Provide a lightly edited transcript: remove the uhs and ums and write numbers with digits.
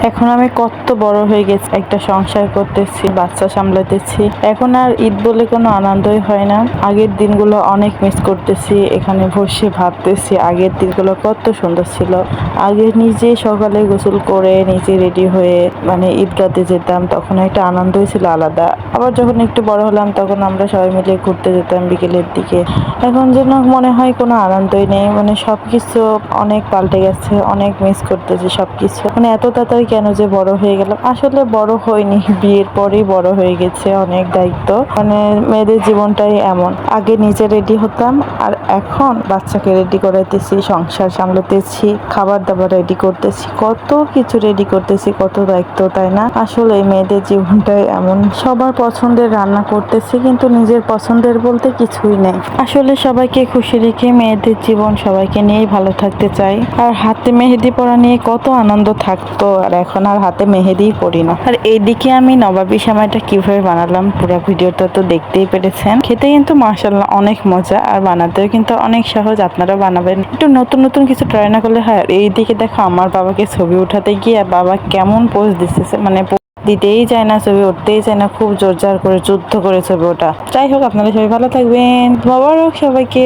এখন আমি কত বড় হয়ে গেছি, একটা সংসার করতেছি, বাচ্চা সামলাতেছি। এখন আর ঈদ বলে কোনো আনন্দই হয় না। আগের দিনগুলো অনেক মিস করতেছি। এখানে বসে ভাবতেছি আগের দিনগুলো কত সুন্দর ছিল। আগে নিজে সকালে গোসল করে নিজে রেডি হয়ে ঈদগাতে যেতাম, তখন একটা আনন্দই ছিল আলাদা। আবার যখন একটু বড় হলাম তখন আমরা সবাই মিলে ঘুরতে যেতাম বিকেলের দিকে। এখন যেন মনে হয় কোনো আনন্দই নেই, সবকিছু অনেক পাল্টে গেছে, অনেক মিস করতেছি সবকিছু। এত তাড়াতাড়ি কেন যে বড় হয়ে গেলাম, আসলে বড় হয়নি, বিয়ের পরেই বড় হয়ে গেছে অনেক দায়িত্ব। মেয়েদের জীবনটাই এমন, আগে নিজে রেডি হতাম আর এখন বাচ্চাকে রেডি করাইতেছি, সংসার সামলাতেছি, খাবার দাবার রেডি করতেছি, কত কিছু রেডি করতেছি, কত দায়িত্ব, তাই না? আসলে মেয়েদের জীবনটাই এমন। সবার পছন্দের রান্না করতেছি কিন্তু নিজের পছন্দের বলতে কিছুই নেই। আসলে সবাইকে খুশি রেখে মেয়েদের জীবন, সবাইকে নিয়েই ভালো থাকতে চাই। আর হাতে মেহেদি পরা নিয়ে কত আনন্দ থাকতো, আর এখন আর হাতে মেহেদিই পরি না। আর এইদিকে আমি নবাবী সেমাইটা কিভাবে বানালাম পুরো ভিডিওটা তো দেখতেই পেরেছেন। খেতে কিন্তু মাশাআল্লাহ অনেক মজা, আর বানাতেও কিন্তু অনেক সহজ। আপনারা বানাবেন, একটু নতুন নতুন কিছু ট্রাই না করলে হয়। এইদিকে দেখো আমার বাবাকে ছবি উঠাতে গিয়ে বাবা কেমন পোজ দিতেছে, দিতেই চায় না, ছবি উঠতেই চায় না, খুব জোর জার করে যুদ্ধ করে ছবি ওঠা। যাই হোক, আপনারা সবাই ভালো থাকবেন, মোবারক সবাইকে।